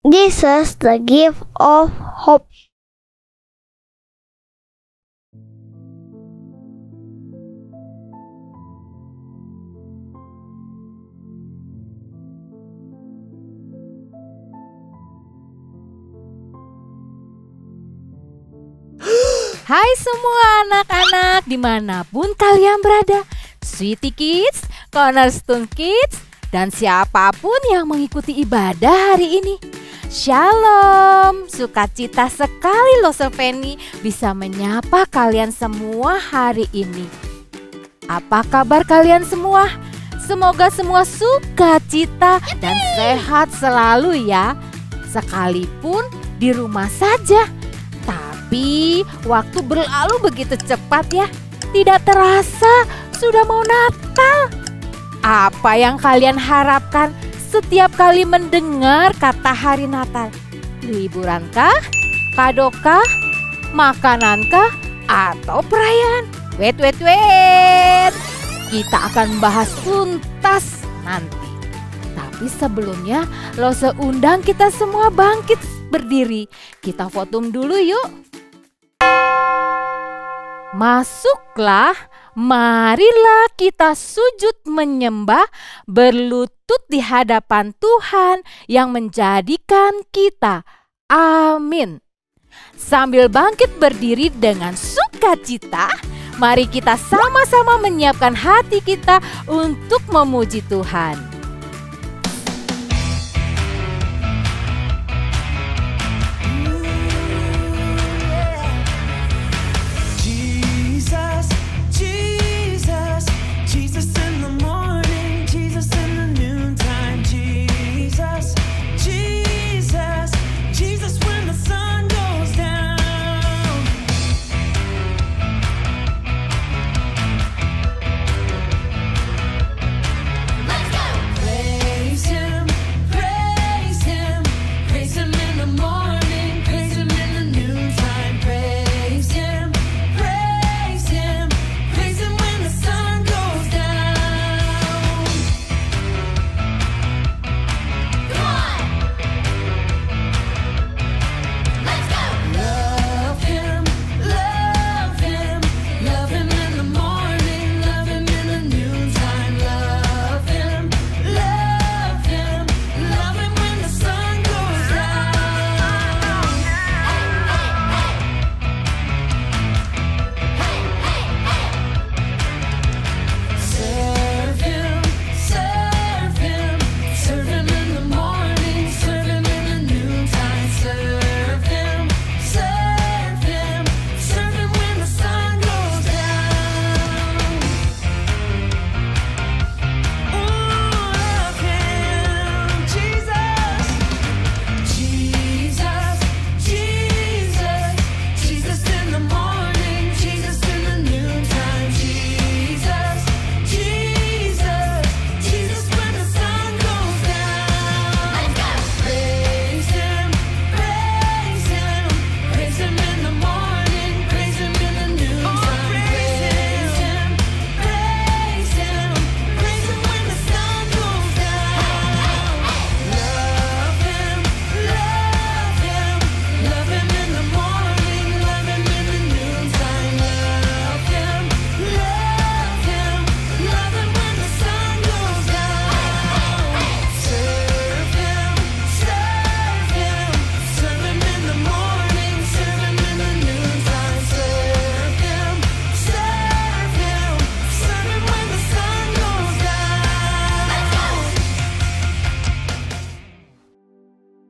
Jesus, the gift of hope. Hai semua anak-anak dimanapun kalian berada, Sweety Kids, Cornerstone Kids, dan siapapun yang mengikuti ibadah hari ini. Shalom, sukacita sekali loh Sofeni bisa menyapa kalian semua hari ini. Apa kabar kalian semua? Semoga semua sukacita dan sehat selalu ya, sekalipun di rumah saja. Tapi waktu berlalu begitu cepat ya, tidak terasa sudah mau Natal. Apa yang kalian harapkan setiap kali mendengar kata hari Natal? Liburankah? Kadokah? Makanankah? Atau perayaan? Wait. Kita akan bahas tuntas nanti. Tapi sebelumnya, Lose undang kita semua bangkit berdiri. Kita votum dulu yuk. Masuklah, marilah kita sujud menyembah, berlutut di hadapan Tuhan yang menjadikan kita. Amin. Sambil bangkit berdiri dengan sukacita, mari kita sama-sama menyiapkan hati kita untuk memuji Tuhan.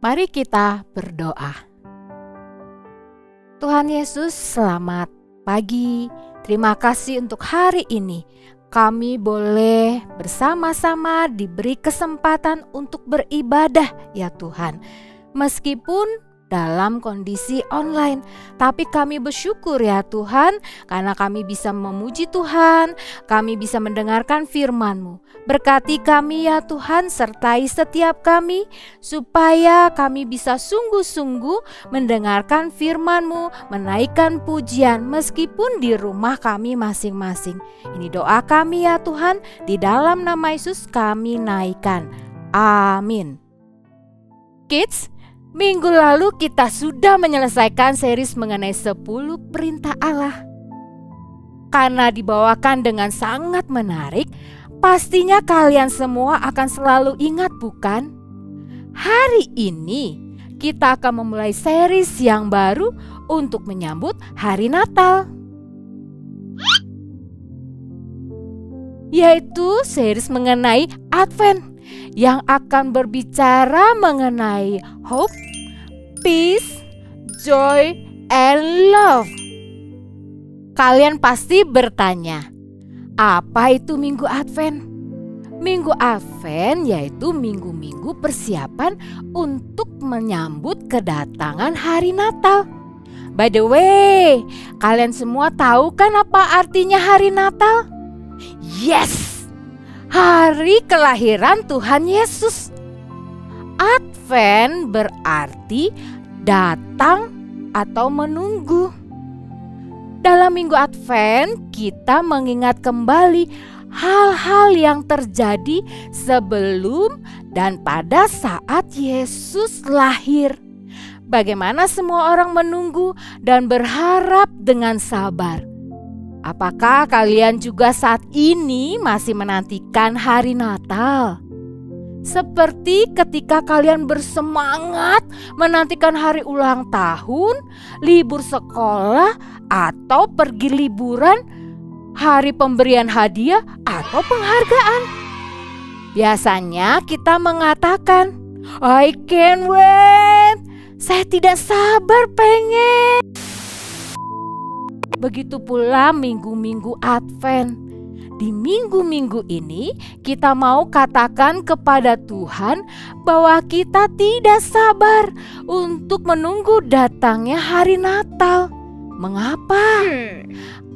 Mari kita berdoa. Tuhan Yesus, selamat pagi. Terima kasih untuk hari ini. Kami boleh bersama-sama diberi kesempatan untuk beribadah ya Tuhan. Meskipun dalam kondisi online, tapi kami bersyukur ya Tuhan, karena kami bisa memuji Tuhan, kami bisa mendengarkan firman-Mu. Berkati kami ya Tuhan, sertai setiap kami, supaya kami bisa sungguh-sungguh mendengarkan firman-Mu, menaikkan pujian meskipun di rumah kami masing-masing. Ini doa kami ya Tuhan, di dalam nama Yesus kami naikkan. Amin. Kids, Minggu lalu kita sudah menyelesaikan series mengenai 10 perintah Allah. Karena dibawakan dengan sangat menarik, pastinya kalian semua akan selalu ingat, bukan? Hari ini kita akan memulai series yang baru untuk menyambut hari Natal, yaitu series mengenai Advent yang akan berbicara mengenai hope, peace, joy, and love. Kalian pasti bertanya, apa itu Minggu Advent? Minggu Advent yaitu minggu-minggu persiapan untuk menyambut kedatangan hari Natal. By the way, kalian semua tahu kan apa artinya hari Natal? Yes, hari kelahiran Tuhan Yesus. Advent berarti datang atau menunggu. Dalam Minggu Advent, kita mengingat kembali hal-hal yang terjadi sebelum dan pada saat Yesus lahir. Bagaimana semua orang menunggu dan berharap dengan sabar. Apakah kalian juga saat ini masih menantikan hari Natal? Seperti ketika kalian bersemangat menantikan hari ulang tahun, libur sekolah, atau pergi liburan, hari pemberian hadiah, atau penghargaan. Biasanya kita mengatakan, I can't wait, saya tidak sabar pengen. Begitu pula minggu-minggu Advent. Di minggu-minggu ini kita mau katakan kepada Tuhan bahwa kita tidak sabar untuk menunggu datangnya hari Natal. Mengapa?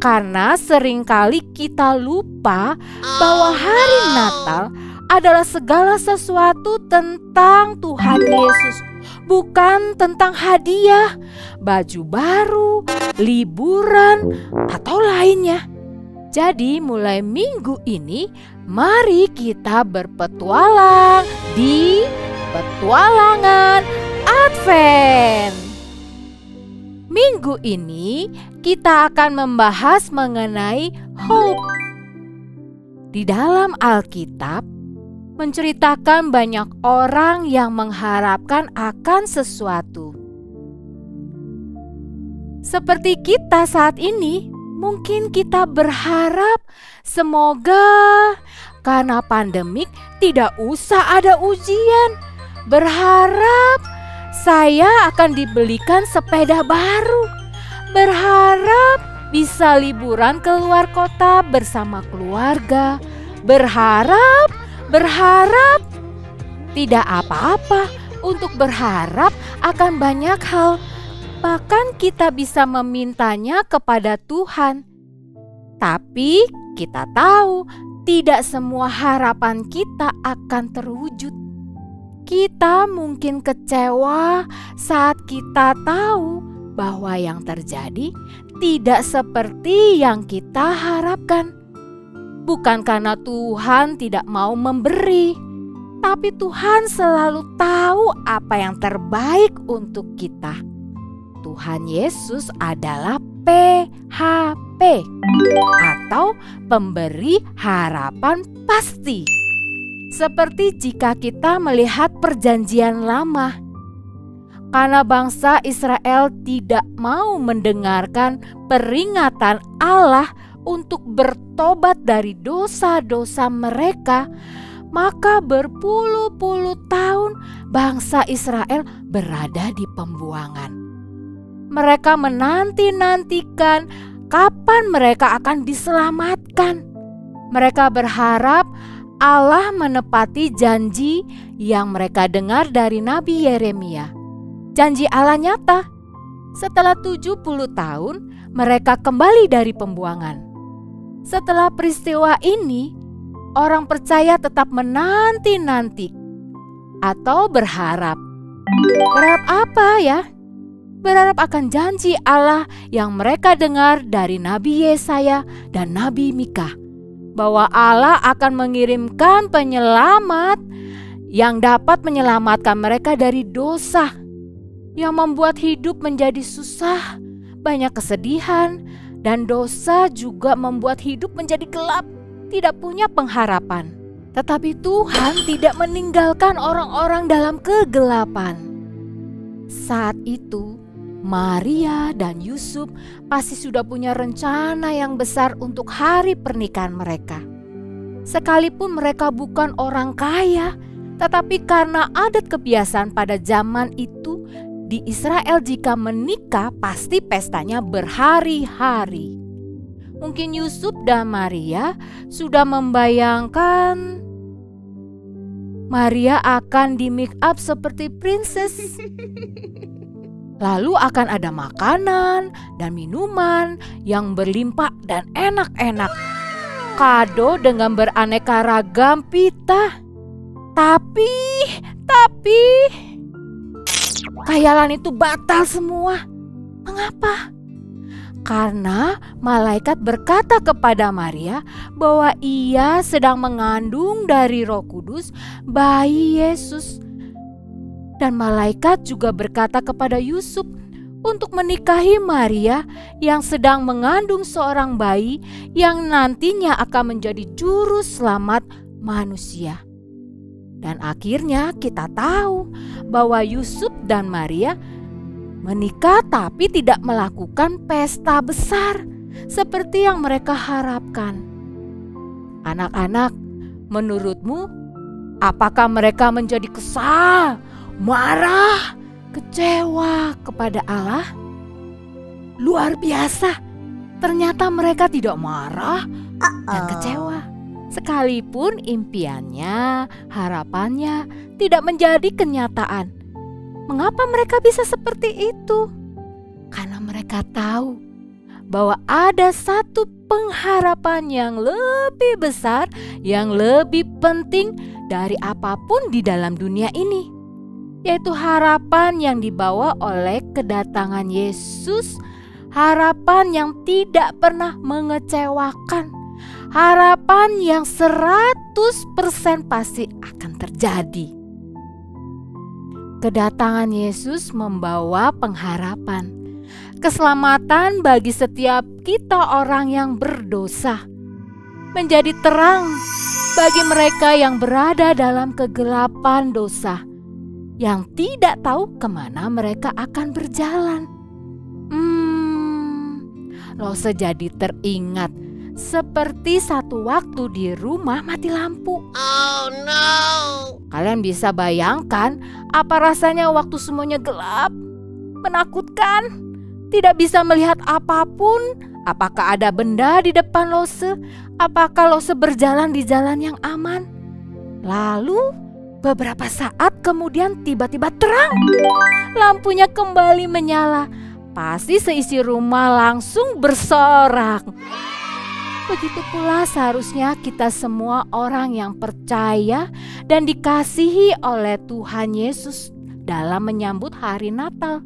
Karena seringkali kita lupa bahwa hari Natal adalah segala sesuatu tentang Tuhan Yesus, bukan tentang hadiah, baju baru, liburan, atau lainnya. Jadi mulai minggu ini, mari kita berpetualang di Petualangan Advent. Minggu ini kita akan membahas mengenai hope. Di dalam Alkitab menceritakan banyak orang yang mengharapkan akan sesuatu. Seperti kita saat ini, mungkin kita berharap semoga karena pandemik tidak usah ada ujian. Berharap saya akan dibelikan sepeda baru. Berharap bisa liburan ke luar kota bersama keluarga. Berharap tidak apa-apa untuk berharap akan banyak hal. Bahkan kita bisa memintanya kepada Tuhan. Tapi kita tahu tidak semua harapan kita akan terwujud. Kita mungkin kecewa saat kita tahu bahwa yang terjadi tidak seperti yang kita harapkan. Bukan karena Tuhan tidak mau memberi, tapi Tuhan selalu tahu apa yang terbaik untuk kita. Tuhan Yesus adalah PHP atau pemberi harapan pasti. Seperti jika kita melihat perjanjian lama, karena bangsa Israel tidak mau mendengarkan peringatan Allah untuk bertobat dari dosa-dosa mereka, maka berpuluh-puluh tahun bangsa Israel berada di pembuangan. Mereka menanti-nantikan kapan mereka akan diselamatkan. Mereka berharap Allah menepati janji yang mereka dengar dari Nabi Yeremia. Janji Allah nyata. Setelah 70 tahun, mereka kembali dari pembuangan. Setelah peristiwa ini, orang percaya tetap menanti-nanti atau berharap. Berharap apa ya? Berharap akan janji Allah yang mereka dengar dari Nabi Yesaya dan Nabi Mika, bahwa Allah akan mengirimkan penyelamat yang dapat menyelamatkan mereka dari dosa. yang membuat hidup menjadi susah, banyak kesedihan, dan dosa juga membuat hidup menjadi gelap, tidak punya pengharapan. Tetapi Tuhan tidak meninggalkan orang-orang dalam kegelapan. Saat itu, Maria dan Yusuf pasti sudah punya rencana yang besar untuk hari pernikahan mereka. Sekalipun mereka bukan orang kaya, tetapi karena adat kebiasaan pada zaman itu di Israel, jika menikah pasti pestanya berhari-hari. Mungkin Yusuf dan Maria sudah membayangkan Maria akan di make up seperti princess. Lalu akan ada makanan dan minuman yang berlimpah dan enak-enak. Kado dengan beraneka ragam pita. Tapi khayalan itu batal semua. Mengapa? Karena malaikat berkata kepada Maria bahwa ia sedang mengandung dari Roh Kudus bayi Yesus. Dan malaikat juga berkata kepada Yusuf untuk menikahi Maria yang sedang mengandung seorang bayi yang nantinya akan menjadi juru selamat manusia. Dan akhirnya kita tahu bahwa Yusuf dan Maria menikah tapi tidak melakukan pesta besar seperti yang mereka harapkan. Anak-anak, menurutmu apakah mereka menjadi kesal, marah, kecewa kepada Allah? Luar biasa, ternyata mereka tidak marah dan kecewa. Sekalipun impiannya, harapannya tidak menjadi kenyataan. Mengapa mereka bisa seperti itu? Karena mereka tahu bahwa ada satu pengharapan yang lebih besar, yang lebih penting dari apapun di dalam dunia ini, yaitu harapan yang dibawa oleh kedatangan Yesus, harapan yang tidak pernah mengecewakan, harapan yang 100% pasti akan terjadi. Kedatangan Yesus membawa pengharapan, keselamatan bagi setiap kita orang yang berdosa, menjadi terang bagi mereka yang berada dalam kegelapan dosa, yang tidak tahu kemana mereka akan berjalan. Lose jadi teringat seperti satu waktu di rumah mati lampu. Oh no! Kalian bisa bayangkan apa rasanya waktu semuanya gelap, menakutkan, tidak bisa melihat apapun. Apakah ada benda di depan Lose? Apakah Lose berjalan di jalan yang aman? Lalu beberapa saat kemudian tiba-tiba terang, lampunya kembali menyala. Pasti seisi rumah langsung bersorak. Begitu pula seharusnya kita semua orang yang percaya dan dikasihi oleh Tuhan Yesus dalam menyambut hari Natal.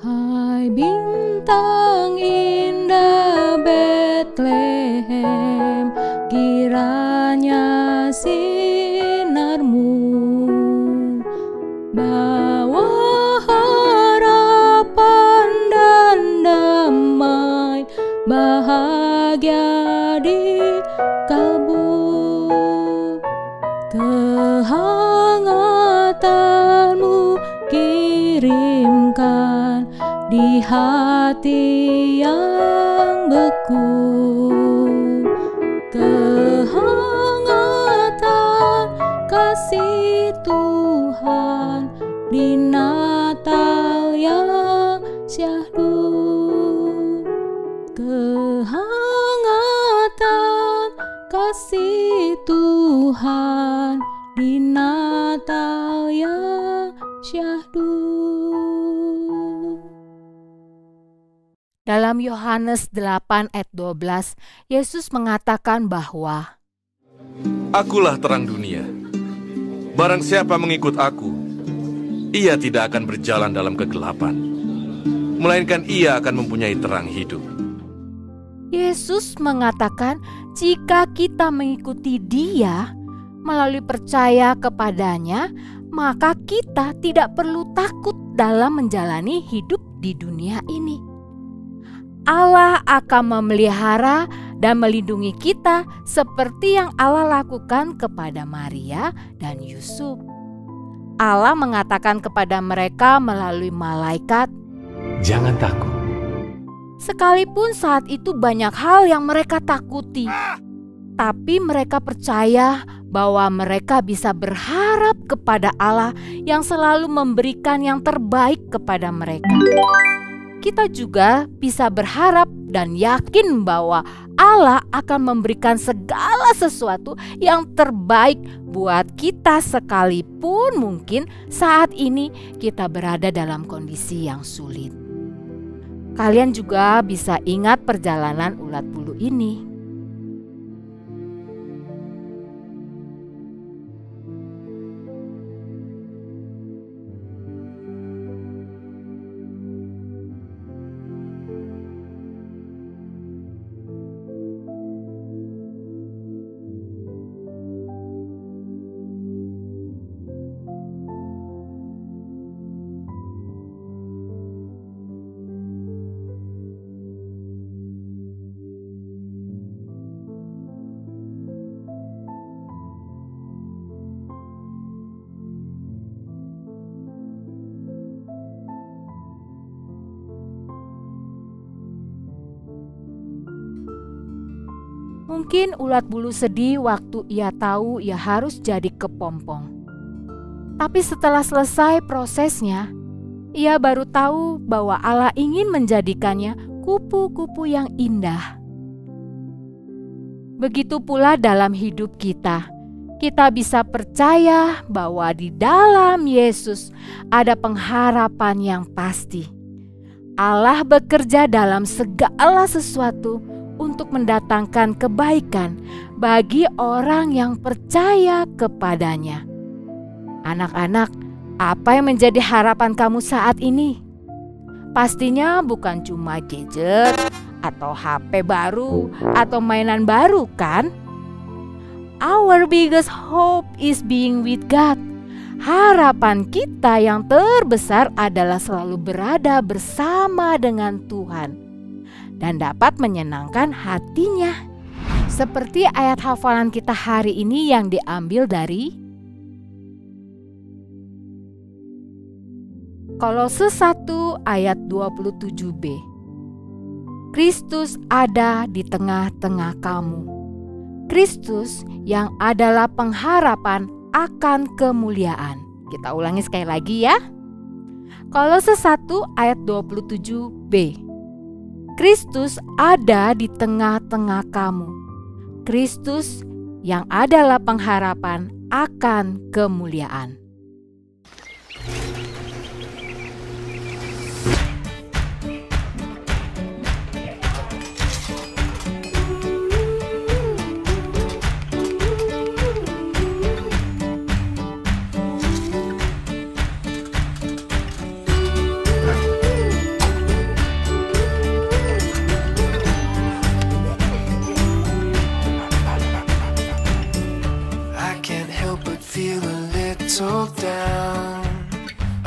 Hai bintang indah Betlehem, kiranya sinarmu bawa harapan dan damai, bahagia di kalbu. Kehangatanmu kirimkan di hati yang beku. Kehangatan kasih Tuhan di Natal yang syahdu. Kehangatan kasih Tuhan di Natal yang syahdu. Dalam Yohanes 8 ayat 12, Yesus mengatakan bahwa Akulah terang dunia. Barang siapa mengikut aku, ia tidak akan berjalan dalam kegelapan, melainkan ia akan mempunyai terang hidup. Yesus mengatakan jika kita mengikuti Dia melalui percaya kepadanya, maka kita tidak perlu takut dalam menjalani hidup di dunia ini. Allah akan memelihara dan melindungi kita seperti yang Allah lakukan kepada Maria dan Yusuf. Allah mengatakan kepada mereka melalui malaikat, "Jangan takut." Sekalipun saat itu banyak hal yang mereka takuti, tapi mereka percaya bahwa mereka bisa berharap kepada Allah yang selalu memberikan yang terbaik kepada mereka. Kita juga bisa berharap dan yakin bahwa Allah akan memberikan segala sesuatu yang terbaik buat kita, sekalipun mungkin saat ini kita berada dalam kondisi yang sulit. Kalian juga bisa ingat perjalanan ulat bulu ini. Mungkin ulat bulu sedih waktu ia tahu ia harus jadi kepompong. Tapi setelah selesai prosesnya, ia baru tahu bahwa Allah ingin menjadikannya kupu-kupu yang indah. Begitu pula dalam hidup kita. Kita bisa percaya bahwa di dalam Yesus ada pengharapan yang pasti. Allah bekerja dalam segala sesuatu untuk mendatangkan kebaikan bagi orang yang percaya kepadanya. Anak-anak, apa yang menjadi harapan kamu saat ini? Pastinya bukan cuma gadget atau HP baru atau mainan baru, kan? Our biggest hope is being with God. Harapan kita yang terbesar adalah selalu berada bersama dengan Tuhan dan dapat menyenangkan hatinya. Seperti ayat hafalan kita hari ini yang diambil dari Kolose 1 ayat 27b. Kristus ada di tengah-tengah kamu. Kristus yang adalah pengharapan akan kemuliaan. Kita ulangi sekali lagi ya. Kolose 1 ayat 27b. Kristus ada di tengah-tengah kamu. Kristus yang adalah pengharapan akan kemuliaan. Down,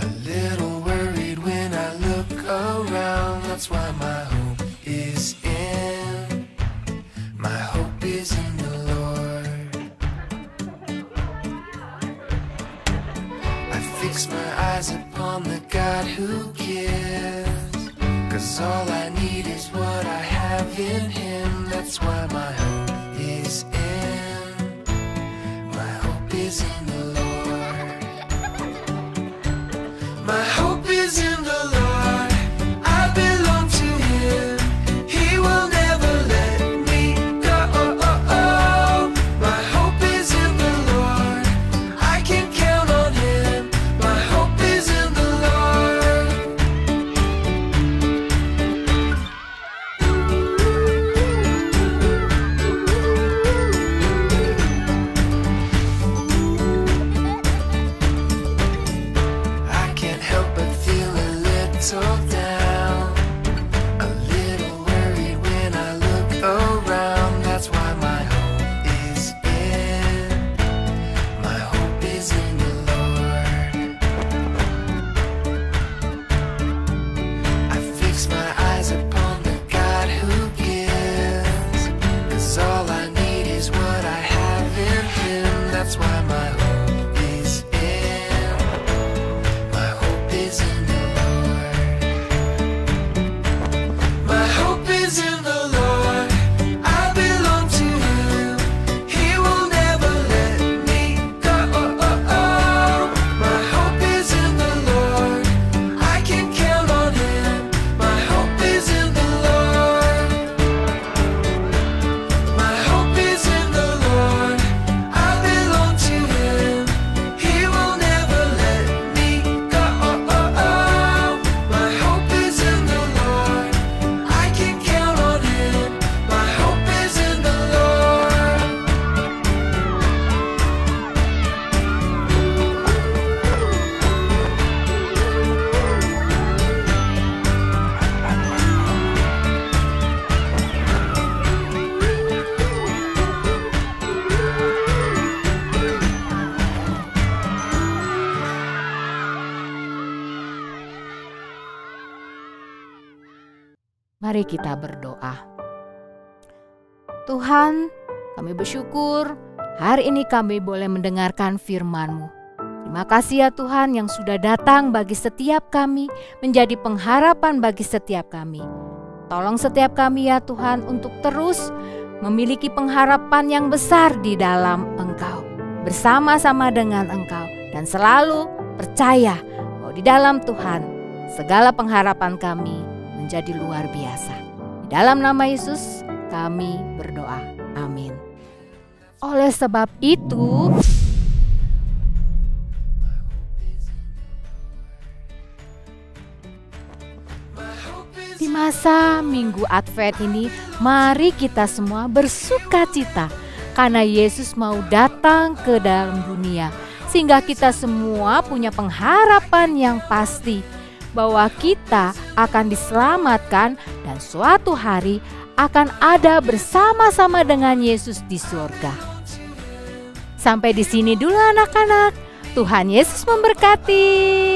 a little worried when I look around. That's why my hope is in the Lord. I fix my eyes upon the God who gives, 'cause all I need is what I have in Him. That's why my hope is in the Lord. My hope is in the Lord. I belong to Him. He will never let me go. My hope is in the Lord. I can count on Him. My hope is in the Lord. Mari kita berdoa. Tuhan, kami bersyukur hari ini kami boleh mendengarkan firman-Mu. Terima kasih ya Tuhan yang sudah datang bagi setiap kami, menjadi pengharapan bagi setiap kami. Tolong setiap kami ya Tuhan untuk terus memiliki pengharapan yang besar di dalam Engkau, bersama-sama dengan Engkau, dan selalu percaya bahwa di dalam Tuhan segala pengharapan kami menjadi luar biasa. Di dalam nama Yesus kami berdoa. Amin. Oleh sebab itu, di masa Minggu Advent ini, mari kita semua bersuka cita karena Yesus mau datang ke dalam dunia, sehingga kita semua punya pengharapan yang pasti bahwa kita akan diselamatkan dan suatu hari akan ada bersama-sama dengan Yesus di surga. Sampai di sini dulu anak-anak. Tuhan Yesus memberkati.